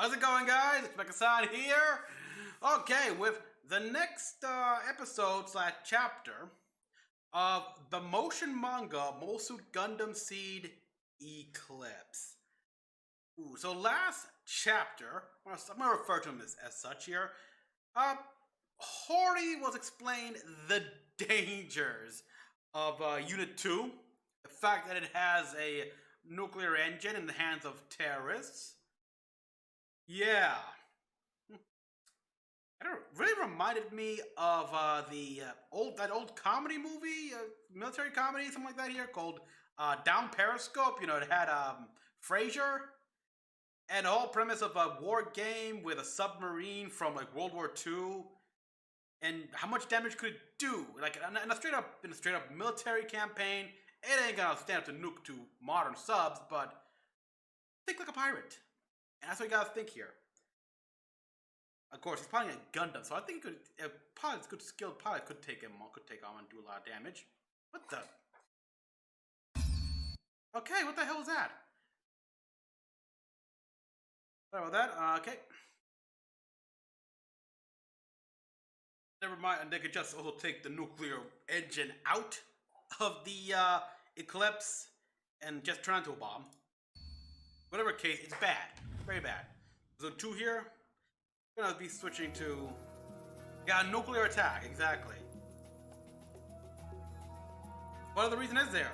How's it going, guys? It's Mecha-san here. Okay, with the next episode / chapter of the motion manga Mosuit Gundam Seed Eclipse. So last chapter, I'm going to refer to him as such here, Hori was explained the dangers of Unit 2, the fact that it has a nuclear engine in the hands of terrorists. Yeah. It really reminded me of that old comedy movie, military comedy, something like that here, called Down Periscope. You know, it had Frasier, and the whole premise of a war game with a submarine from like World War II, and how much damage could it do? Like in a straight up military campaign, it ain't gonna stand up to nuke to modern subs, but think like a pirate. And that's what you gotta think here. Of course, he's piloting a Gundam, so I think a good skilled pilot could take him on and do a lot of damage. What the? Okay, what the hell is that? Sorry about that. Okay. Never mind, and they could just also take the nuclear engine out of the Eclipse and just turn it into a bomb. Whatever case, it's bad. Very bad. So 2 here. I'm gonna be switching to nuclear attack, exactly. What other reason is there?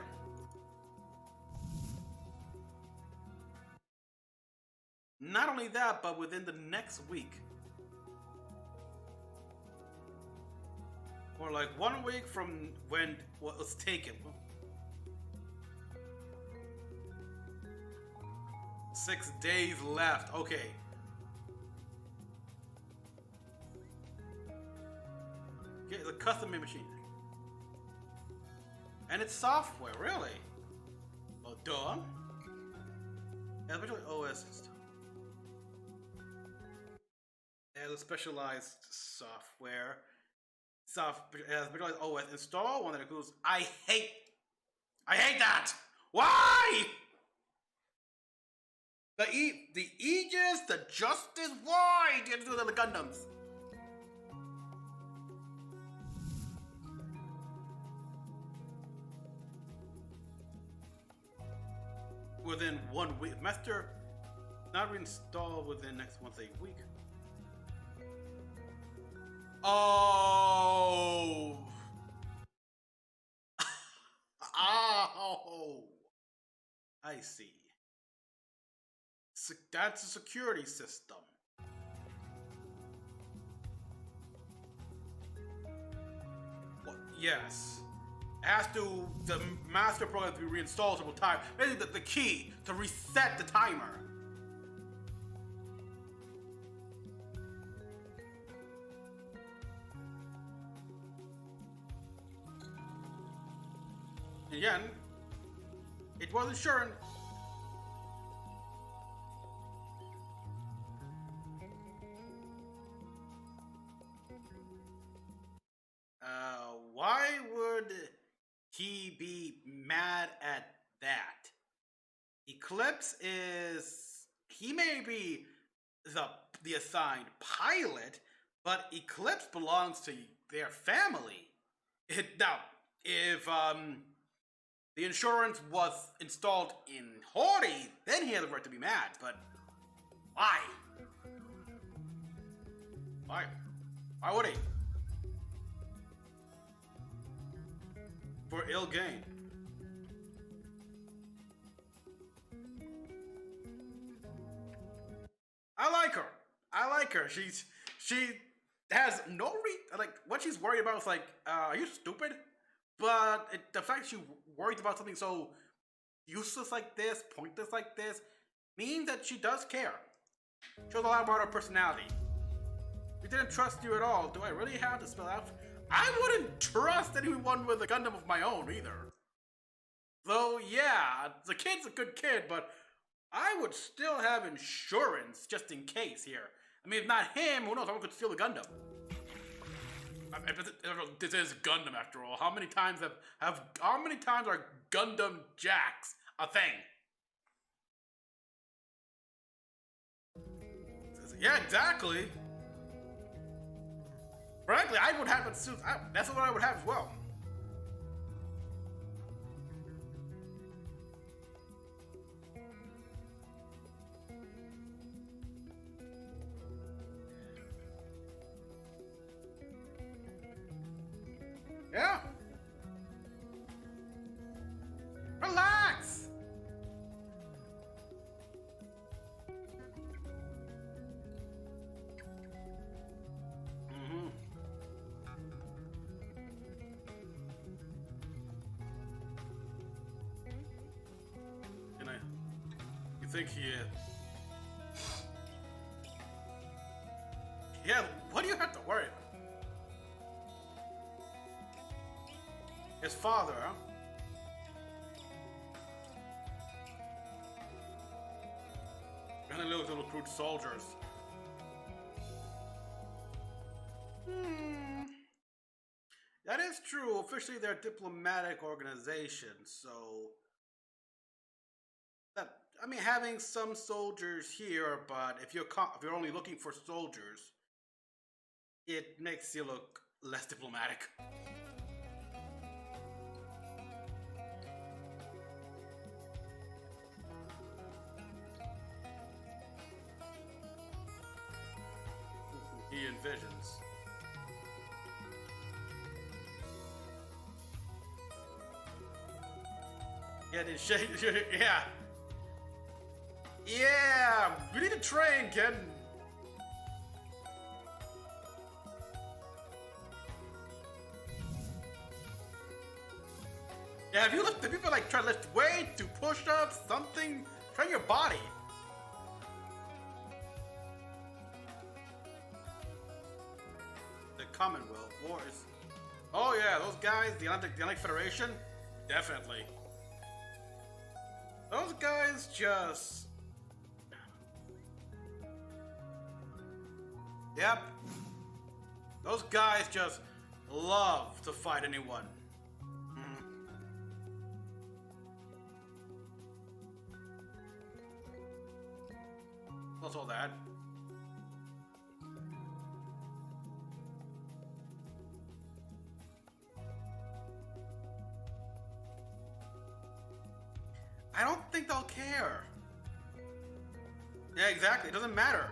Not only that, but within the next week, or like 1 week from when what was taken. 6 days left. Okay. Okay, it's a custom-made machine. And it's software, really? Oh, duh. Yeah, visual OS system. It has a specialized software. It has visualized OS. Install one that includes. I hate that! Why? The Aegis, the Justice, why? Do you have to do that with the Gundams? Within 1 week. Master not reinstalled within next once a week. Oh. Oh. I see. That's a security system. Well, yes. The master program to be reinstalled several times. Basically, the key to reset the timer. Again, it wasn't sure. Why would he be mad at that? Eclipse he may be the assigned pilot, but Eclipse belongs to their family. Now, if the insurance was installed in Hori, then he has the right to be mad, but why? Why? Why would he? For ill gain. I like her. She has no what she's worried about is like, are you stupid? But the fact she's worried about something so useless like this, pointless like this, means that she does care. Shows a lot about her personality. We didn't trust you at all. Do I really have to spell out? I wouldn't trust anyone with a Gundam of my own either. Though, yeah, the kid's a good kid, but I would still have insurance just in case here. I mean, if not him, who knows? Someone could steal the Gundam. This is Gundam after all. How many times are Gundam jacks a thing? Yeah, exactly. Frankly, I would have it soon. That's what I would have as well. Yeah. Relax. Mm-hmm. And you think he is? Yeah. What do you have to worry about? His father, huh? And the little recruit soldiers. That is true. Officially, they're a diplomatic organization, so that I mean, having some soldiers here, but if you're only looking for soldiers, it makes you look less diplomatic. He envisions. Yeah, yeah. Yeah, we need to train, Ken. Yeah, if you lift the people like try to lift weight, do push-ups, something, train your body. The Commonwealth Wars. Oh yeah, those guys, the Atlantic Federation, definitely. Those guys just... Yep. Those guys just love to fight anyone. What's all that? I don't think they'll care. Yeah, exactly. It doesn't matter.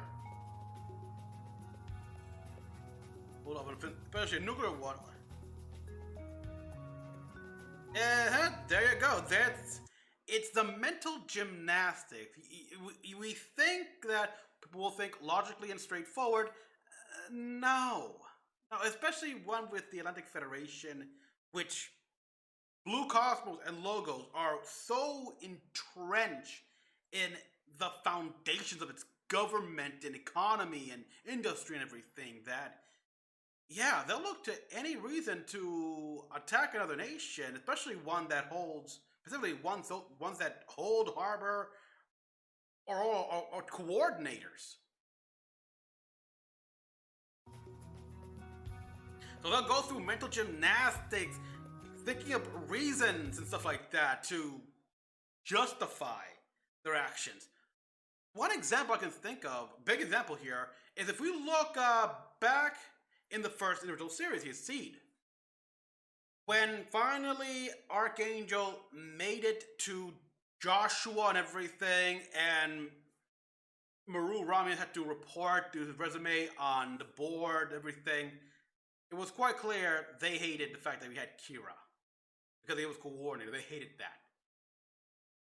Hold up, especially a nuclear one. Yeah, there you go. It's the mental gymnastics. We think that people will think logically and straightforward. No. No, especially one with the Atlantic Federation, which Blue Cosmos and logos are so entrenched in the foundations of its government and economy and industry and everything that, yeah, they'll look to any reason to attack another nation, especially one that holds, specifically ones that hold harbor or coordinators. So they'll go through mental gymnastics, thinking of reasons and stuff like that to justify their actions. One example I can think of, big example here, is if we look back in the first individual series, his Seed. When finally Archangel made it to Joshua and everything, and Maru Ramian had to report to his resume on the board, everything, it was quite clear they hated the fact that we had Kira. Because he was coordinator, they hated that.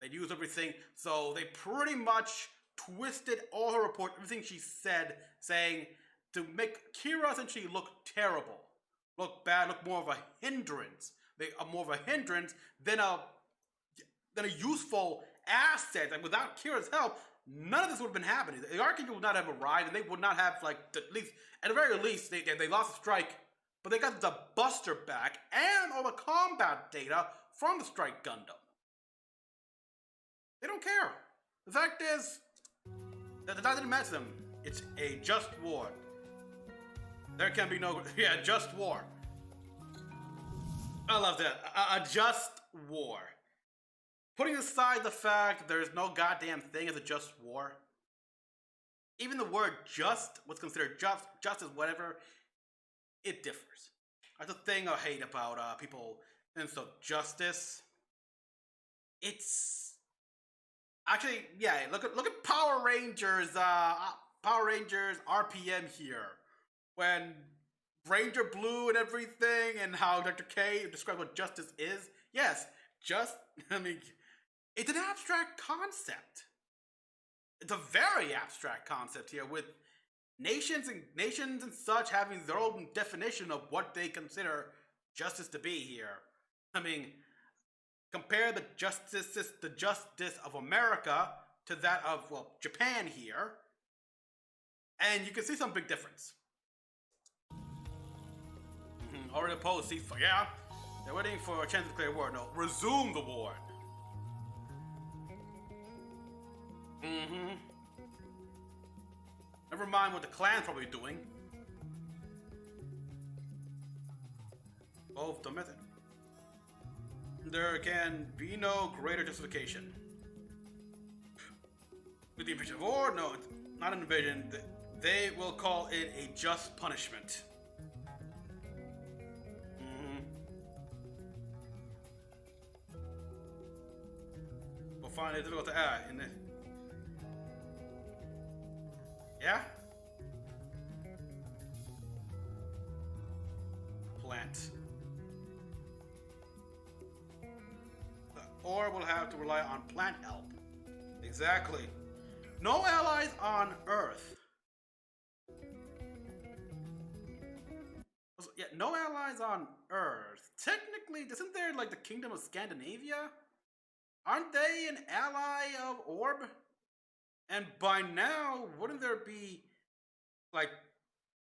They'd use everything, so they pretty much twisted all her report, everything she said, saying to make Kira essentially look terrible, look bad, look more of a hindrance. More of a hindrance than a useful asset. And without Kira's help, none of this would have been happening. The Archangel would not have arrived, and they would not have, like, at the very least, they lost the strike, but they got the Buster back and all the combat data from the Strike Gundam. They don't care. The fact is that didn't match them. It's a just war. There can be no, yeah, just war. I love that. A just war. Putting aside the fact that there's no goddamn thing as a just war. even the word just, what's considered justice, whatever, it differs. That's the thing I hate about people and so justice. It's actually, yeah. Look at Power Rangers. Power Rangers RPM here, when Ranger Blue and everything, and how Dr. K describes what justice is. Yes, I mean, it's an abstract concept. It's a very abstract concept here, with nations and such having their own definition of what they consider justice to be here. I mean, compare the justice of America to that of, well, Japan here, and you can see some big difference. Already opposed ceasefire. Yeah, they're waiting for a chance to declare war. No, resume the war. Never mind what the clan's probably doing. Both the method. There can be no greater justification. With the invasion of war? No, it's not an invasion. They will call it a just punishment. We'll find it difficult to add in this. Yeah? Plant. Or we'll have to rely on plant help. Exactly. No allies on Earth. Yeah, no allies on Earth. Technically, isn't there like the Kingdom of Scandinavia? Aren't they an ally of Orb? And by now, wouldn't there be like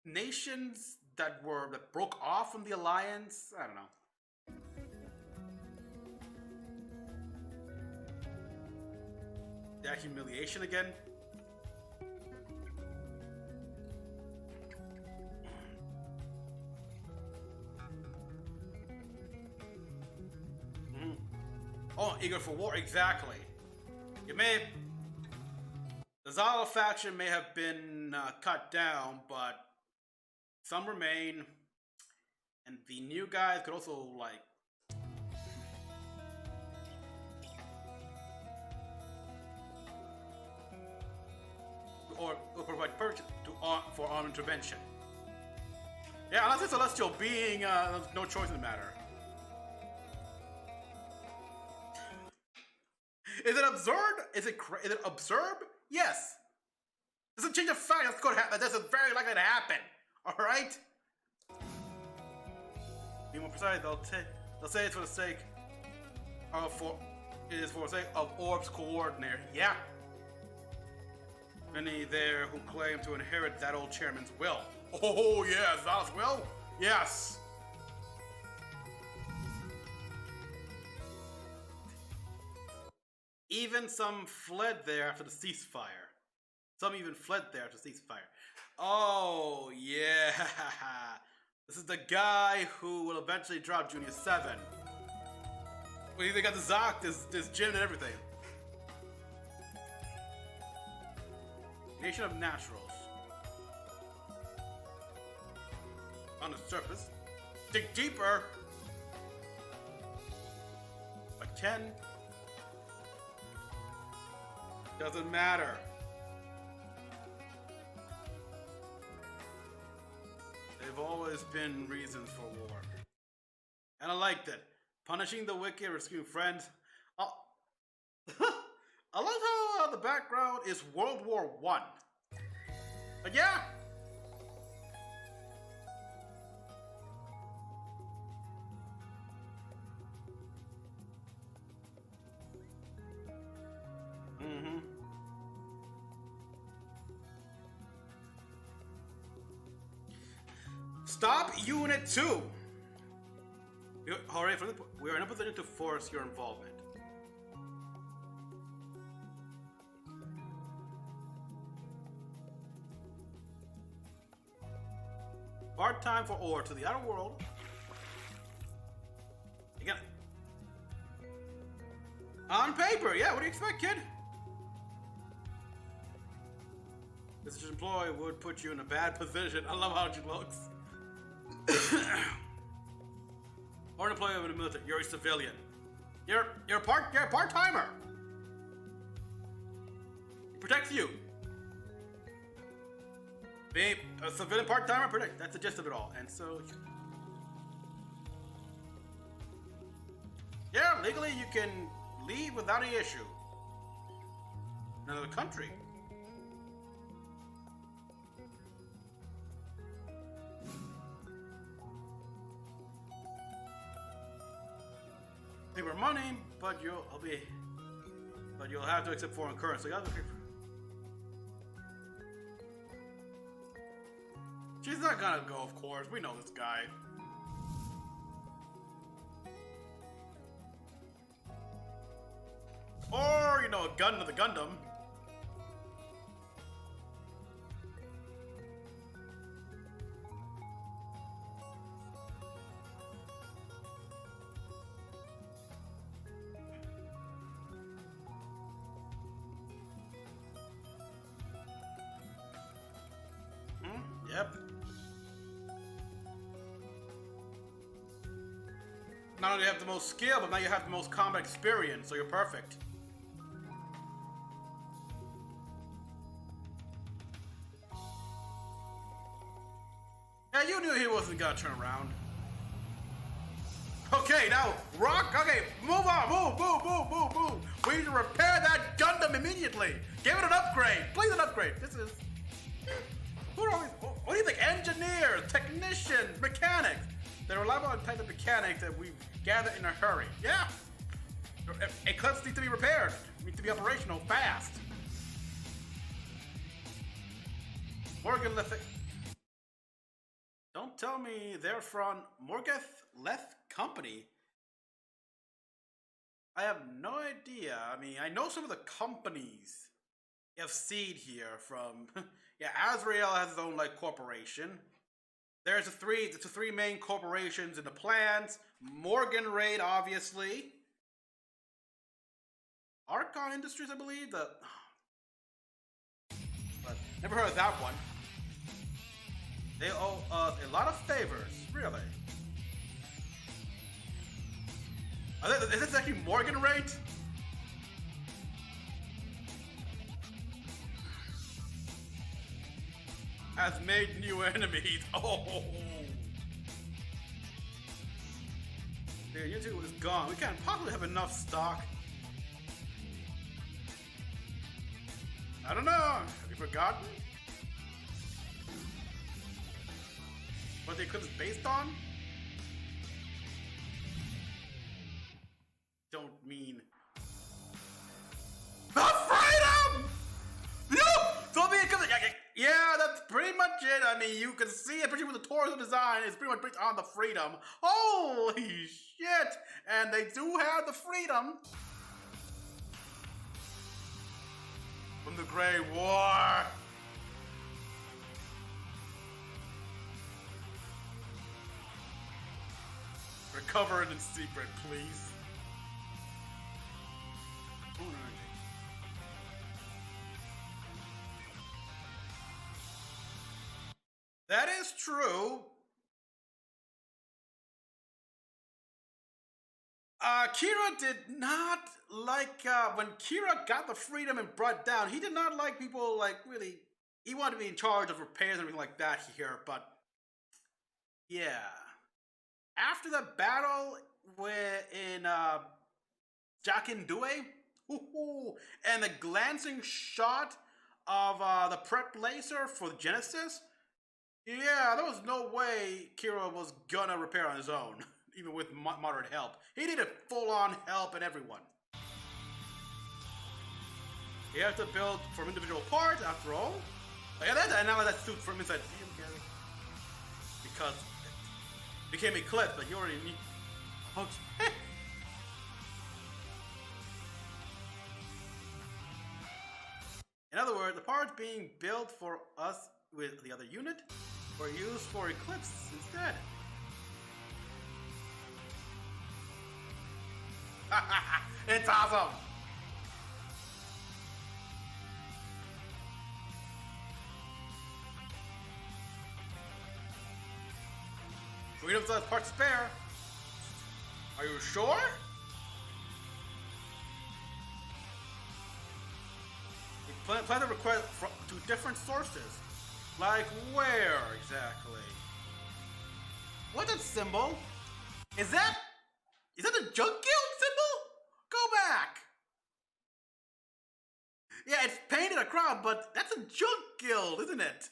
nations that broke off from the alliance? I don't know. That humiliation again? Oh, eager for war, exactly. The Zala faction may have been cut down, but some remain, and the new guys could also like or provide purchase for armed intervention. Yeah, unless it's a celestial being, no choice in the matter. Is it absurd? Is it absurd? Yes. Doesn't change the fact that's going to happen. That's very likely to happen. All right. Be more precise. They'll say it's for the sake of for the sake of Orb's coordinator. Yeah. Many there who claim to inherit that old chairman's will. Oh yeah, Zala's will. Yes. Even some fled there after the ceasefire. Some even fled there after the ceasefire. Oh, yeah. This is the guy who will eventually drop Junior 7. We even got the Zoc, this Jin and everything. Nation of Naturals. On the surface. Dig deeper. But Ken. Doesn't matter. They've always been reasons for war. And I liked it. Punishing the wicked, rescuing friends. I like how the background is World War I. But yeah. Stop Unit 2! We are in a position to force your involvement. Part-time for Or to the outer world. Again. On paper, yeah, what do you expect, kid? This employee would put you in a bad position. I love how she looks. Or an employee of the military. You're a civilian. You're a part-timer. It protects you. Being a civilian part-timer protects. That's the gist of it all. And so, yeah, legally you can leave without any issue. In another country. Paper money, but you'll have to accept foreign currency. She's not gonna go, of course. We know this guy. Or, you know, a gun to the Gundam. Yep. Not only do you have the most skill, but now you have the most combat experience, so you're perfect. Yeah, you knew he wasn't gonna turn around. Okay, now, Rock, okay, move on, move. We need to repair that Gundam immediately. Give it an upgrade, please an upgrade. This is... What do you think? Engineers, technicians, mechanics. They're reliable type of mechanics that we gather in a hurry. Yeah. Eclipse needs to be repaired. Needs to be operational fast. Morgan Leth. Don't tell me they're from Morgeth Leth Company. I have no idea. I mean, I know some of the companies you have seed here from. Yeah, Azrael has his own like corporation. There's the three main corporations in the plans. Morgan Raid, obviously. Archon Industries, I believe. But never heard of that one. They owe us a lot of favors, really. Is this actually Morgan Raid? Has made new enemies. Oh, the YouTube is gone. We can't possibly have enough stock. I don't know. Have you forgotten what the Eclipse is based on? Don't mean the freedom. No, so the Eclipse. Yeah, that's pretty much it. I mean, you can see it, especially with the torso design, it's pretty much based on the freedom. Holy shit! And they do have the freedom from the Grey War. Recover it in secret, please. That is true. Kira did not like, when Kira got the freedom and brought down, he did not like people, like, really, he wanted to be in charge of repairs and everything like that here, but, yeah. After the battle in, Jakin Due, and the glancing shot of, the prep laser for the Genesis, yeah, there was no way Kira was gonna repair on his own, even with moderate help. He needed full-on help and everyone. You have to build from individual parts, after all. Yeah, and now that suit from inside. Because it became Eclipse, but you already need... Okay. In other words, the parts being built for us with the other unit were used for Eclipse instead. It's awesome! Freedom still has parts spare. Are you sure? We plan the request to different sources. Like where exactly? What's that symbol? Is that the Junk Guild symbol? Go back. Yeah, it's painted across, but that's a Junk Guild, isn't it?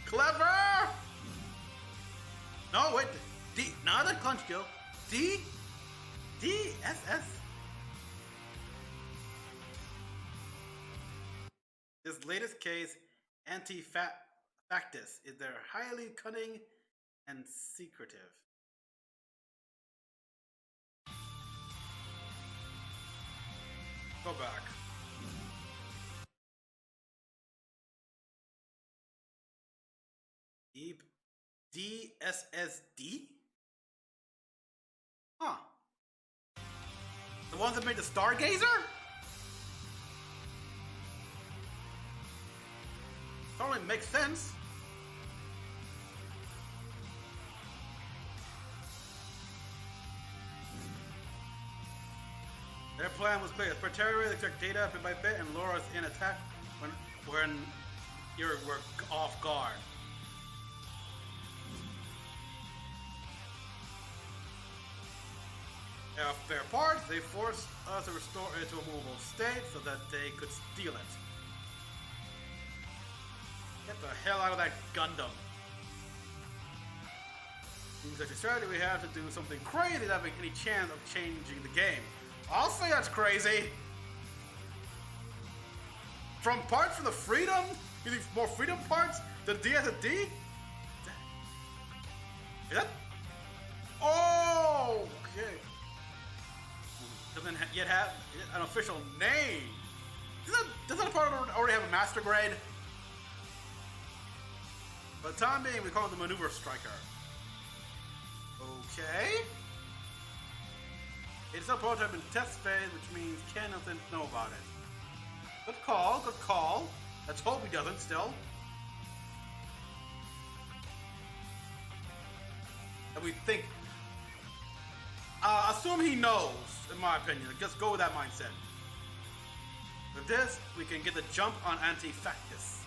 Clever! No, wait. D, not a Clunch Guild. D, S, S. This latest case, Anti-Factus, is they're highly cunning and secretive. Go back. DSSD? Huh. The ones that made the Stargazer? Totally makes sense. Their plan was clear. Preterior extract data bit by bit and lure us in attack when you're off guard. After their parts, they forced us to restore it to a movable state so that they could steal it. Get the hell out of that Gundam. In such a strategy, we have to do something crazy to have any chance of changing the game. I'll say that's crazy. From parts for the freedom? You think more freedom parts than DSD? Is that? Oh, okay. Doesn't yet have an official name. Doesn't that part already have a master grade? For the time being, we call it the Maneuver Striker. Okay. It's a prototype in test phase, which means Ken doesn't know about it. Good call, good call. Let's hope he doesn't still. And we think... assume he knows, in my opinion. Just go with that mindset. With this, we can get the jump on Anti-Factus.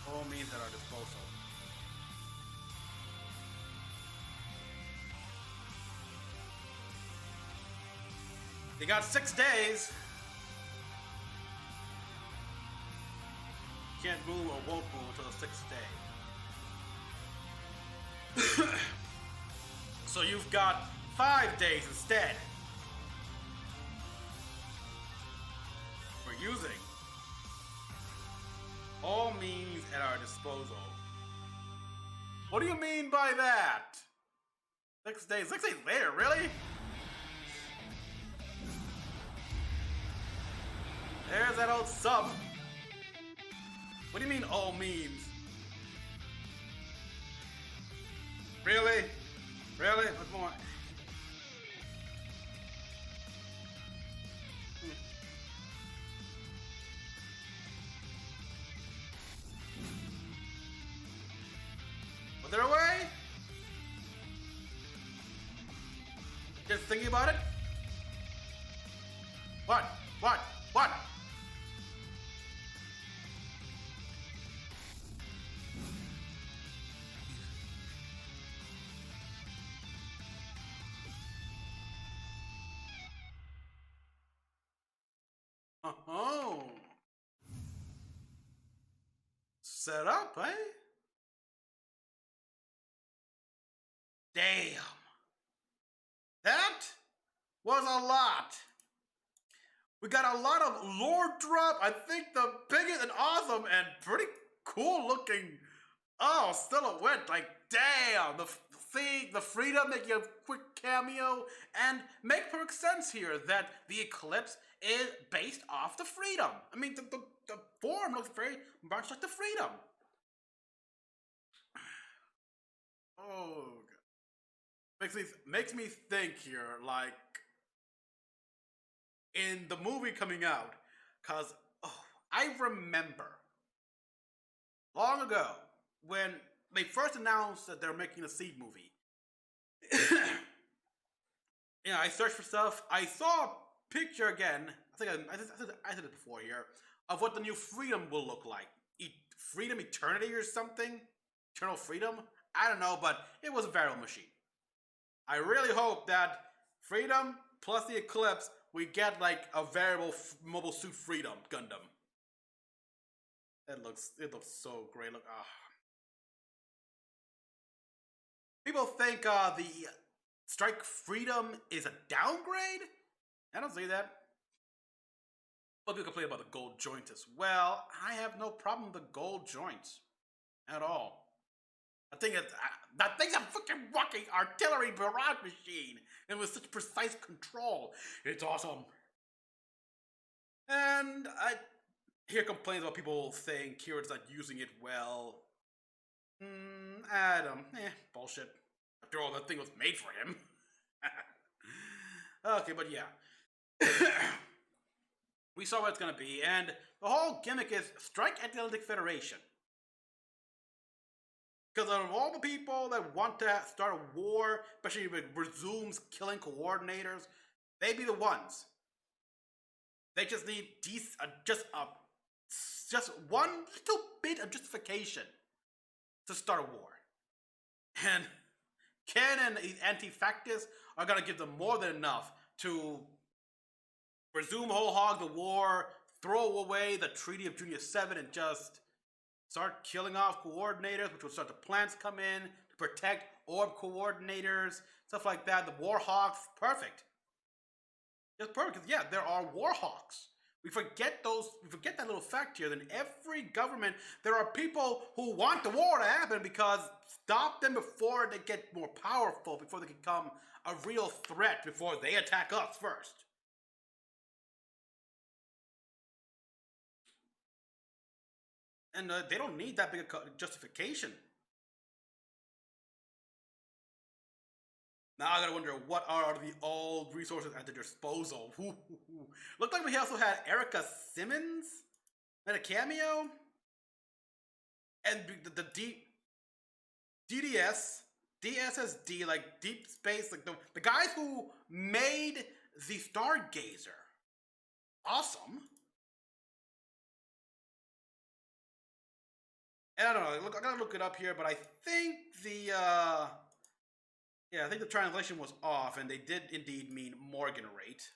All means at our disposal. You got 6 days. Can't move or won't move until the 6th day. So you've got 5 days instead. We're using all means at our disposal. What do you mean by that? 6 days? 6 days later, really? There's that old sub. What do you mean all means? Really? Really? What's more? Was there a way? Just thinking about it? What? What? What? Oh. Set up, eh? Damn. That was a lot. We got a lot of lore drop. I think the biggest and awesome and pretty cool looking silhouette. Like, damn. The freedom, making a quick cameo, and make perfect sense here that the Eclipse is based off the freedom. I mean, the form looks very much like the freedom. Oh, God. Makes me think here, like, in the movie coming out, because I remember long ago when they first announced that they're making a Seed movie. Yeah, I searched for stuff. I saw a picture again. I think I said it before here of what the new Freedom will look like. Freedom Eternity or something? Eternal Freedom? I don't know, but it was a variable machine. I really hope that Freedom plus the Eclipse, we get like a variable Mobile Suit Freedom Gundam. It looks so great. Look, people think the Strike Freedom is a downgrade. I don't see that. But people complain about the gold joint as well. I have no problem with the gold joints at all. That thing's a fucking walking artillery barrage machine, and with such precise control, it's awesome. And I hear complaints about people saying Kieran's not using it well. Adam, bullshit. After all, that thing was made for him. Okay, but yeah. We saw what it's gonna be, and the whole gimmick is strike at the Atlantic Federation. Because of all the people that want to start a war, especially if it resumes killing coordinators, they be the ones. They just need just one little bit of justification to start a war. And Ken and his anti-factists are going to give them more than enough to resume whole hog the war, throw away the Treaty of Junior 7, and just start killing off coordinators, which will start the plants come in to protect orb coordinators, stuff like that. The Warhawks, perfect. Just perfect, because yeah, there are Warhawks. We forget that little fact here, that in every government, there are people who want the war to happen because stop them before they get more powerful, before they become a real threat, before they attack us first. And they don't need that big a justification. Now I gotta wonder, what are the old resources at their disposal? Looked like we also had Erica Simmons made a cameo, and the DSSD, like Deep Space, like the guys who made the Stargazer. Awesome. And I don't know. Look, I gotta look it up here, but I think I think the translation was off, and they did indeed mean Morgan rate.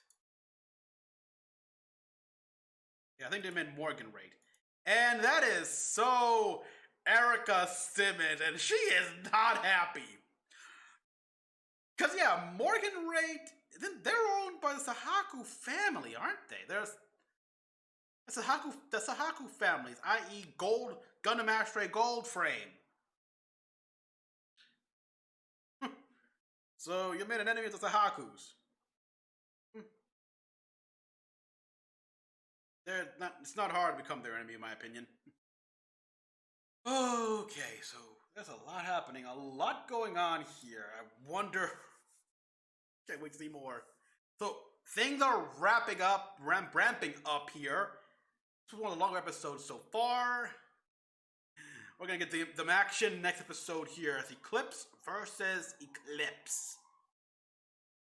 Yeah, I think they meant Morgan rate. And that is so Erica Simmons, and she is not happy. Because, yeah, Morgan rate, they're owned by the Sahaku family, aren't they? There's the Sahaku families, i.e. Gold, Gundam Ashtray Gold Frame. So you made an enemy of the Sahakus. It's not hard to become their enemy, in my opinion. Okay, so there's a lot happening, a lot going on here. I wonder. Can't wait to see more. So things are ramping up here. This was one of the longer episodes so far. We're gonna get the action next episode here as Eclipse versus Eclipse.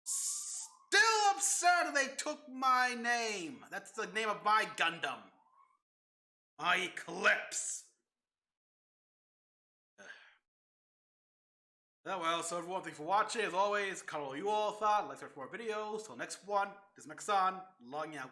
Still upset they took my name. That's the name of my Gundam. My Eclipse. Oh well, so everyone, thanks for watching. As always, comment what you all thought. Like, search for more videos. Till next one, this is Mecha-san, logging out.